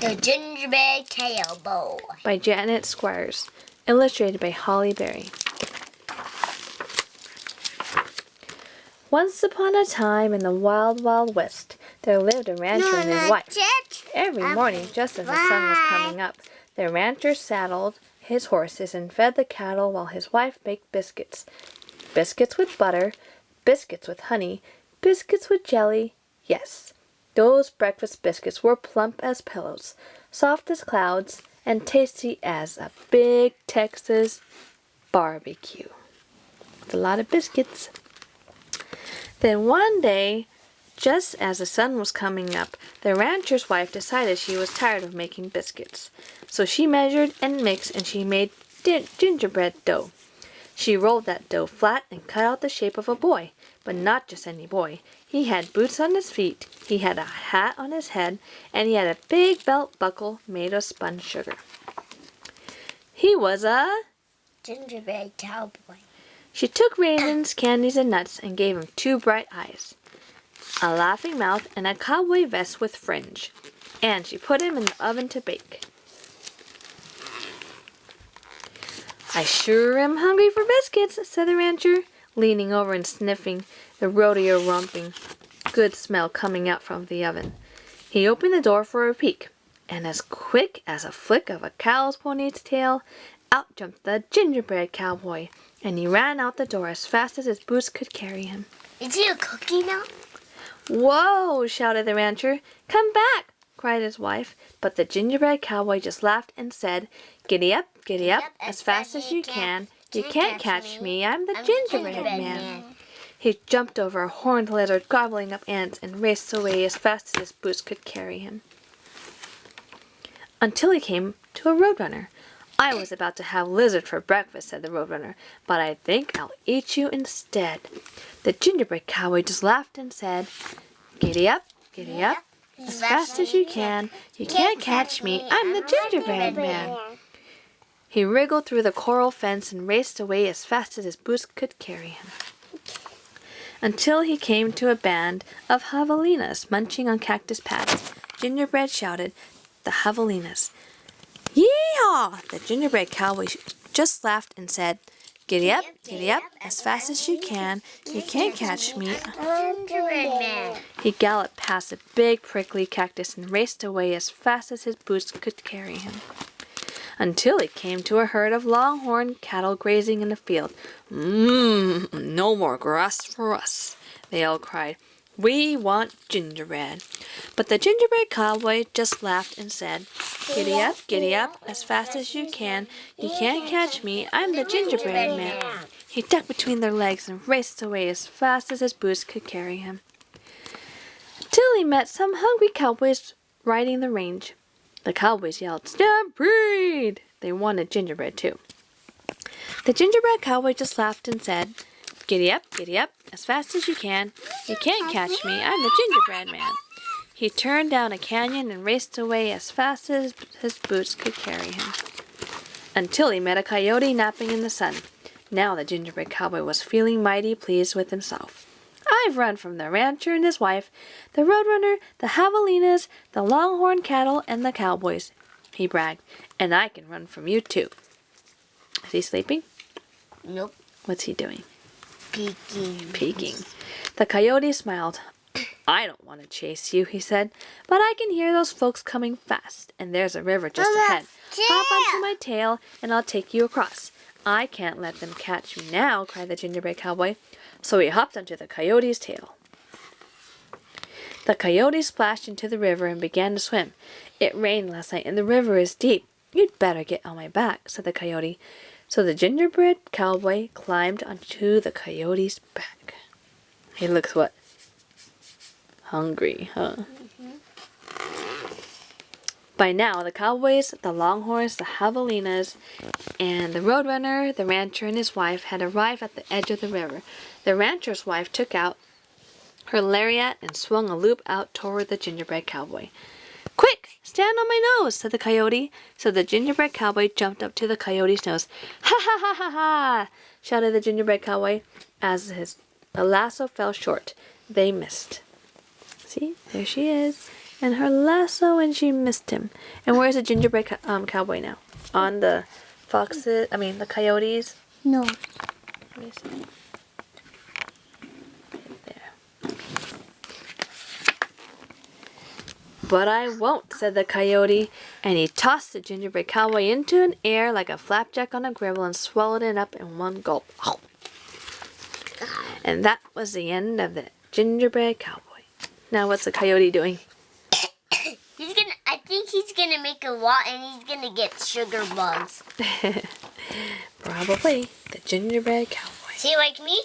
The Gingerbread Cowboy by Janet Squires, illustrated by Holly Berry. Once upon a time in the wild, wild west, there lived a rancher and his wife. Every morning, just as the sun was coming up, the rancher saddled his horses and fed the cattle while his wife baked biscuits. Biscuits with butter, biscuits with honey, biscuits with jelly. Yes, those breakfast biscuits were plump as pillows, soft as clouds, and tasty as a big Texas barbecue. With a lot of biscuits. Then one day, just as the sun was coming up, the rancher's wife decided she was tired of making biscuits. So she measured and mixed, and she made gingerbread dough. She rolled that dough flat and cut out the shape of a boy, but not just any boy. He had boots on his feet, he had a hat on his head, and he had a big belt buckle made of spun sugar. He was a Gingerbread Cowboy. She took raisins, candies, and nuts and gave him 2 bright eyes, a laughing mouth, and a cowboy vest with fringe. And she put him in the oven to bake. I sure am hungry for biscuits, said the rancher, leaning over and sniffing the rodeo-romping good smell coming out from the oven. He opened the door for a peek, and as quick as a flick of a cow's ponytail, out jumped the gingerbread cowboy, and he ran out the door as fast as his boots could carry him. Is he a cookie now? Whoa! Shouted the rancher. Come back! Cried his wife, but the gingerbread cowboy just laughed and said, Giddy up, as fast as you can. You can't catch me, I'm the gingerbread man. He jumped over a horned lizard, gobbling up ants, and raced away as fast as his boots could carry him. Until he came to a roadrunner. I was about to have lizard for breakfast, said the roadrunner, but I think I'll eat you instead. The gingerbread cowboy just laughed and said, Giddy up, as fast as you can. You can't catch me, I'm the gingerbread man. He wriggled through the coral fence and raced away as fast as his boots could carry him, until he came to a band of javelinas munching on cactus pads. Gingerbread shouted, the javelinas. Yee-haw! The gingerbread cowboy just laughed and said, Giddy up, as fast as you can. You can't catch me. Gingerbread Man. He galloped past a big prickly cactus and raced away as fast as his boots could carry him, until he came to a herd of longhorn cattle grazing in the field. No more grass for us, they all cried. We want gingerbread. But the gingerbread cowboy just laughed and said, Giddy up, as fast as you can. You can't catch me, I'm the gingerbread man. He ducked between their legs and raced away as fast as his boots could carry him, till he met some hungry cowboys riding the range. The cowboys yelled, Stampede! They wanted gingerbread too. The gingerbread cowboy just laughed and said, Giddy up, as fast as you can. You can't catch me, I'm the gingerbread man. He turned down a canyon and raced away as fast as his boots could carry him, until he met a coyote napping in the sun. Now the gingerbread cowboy was feeling mighty pleased with himself. I've run from the rancher and his wife, the roadrunner, the javelinas, the longhorn cattle, and the cowboys, he bragged, and I can run from you too. Is he sleeping? Nope. What's he doing? Peeking. The coyote smiled. I don't want to chase you, he said, but I can hear those folks coming fast, and there's a river just ahead. Hop onto my tail, and I'll take you across. I can't let them catch me now, cried the gingerbread cowboy. So he hopped onto the coyote's tail. The coyote splashed into the river and began to swim. It rained last night, and the river is deep. You'd better get on my back, said the coyote. So the gingerbread cowboy climbed onto the coyote's back. He looks what? Hungry, huh? By now, the cowboys, the longhorns, the javelinas, and the roadrunner, the rancher, and his wife had arrived at the edge of the river. The rancher's wife took out her lariat and swung a loop out toward the gingerbread cowboy. Quick, stand on my nose, said the coyote. So the gingerbread cowboy jumped up to the coyote's nose. Ha ha ha ha ha, shouted the gingerbread cowboy as his lasso fell short. They missed. See, there she is. and her lasso, and she missed him. And where's the gingerbread cowboy now? On the foxes, the coyotes? No. Let me see. Right there. But I won't, said the coyote, and he tossed the gingerbread cowboy into an air like a flapjack on a griddle and swallowed it up in one gulp. And that was the end of the gingerbread cowboy. Now what's the coyote doing? I think he's gonna make a lot, and he's gonna get sugar bugs. Probably the gingerbread cowboy. See, like me?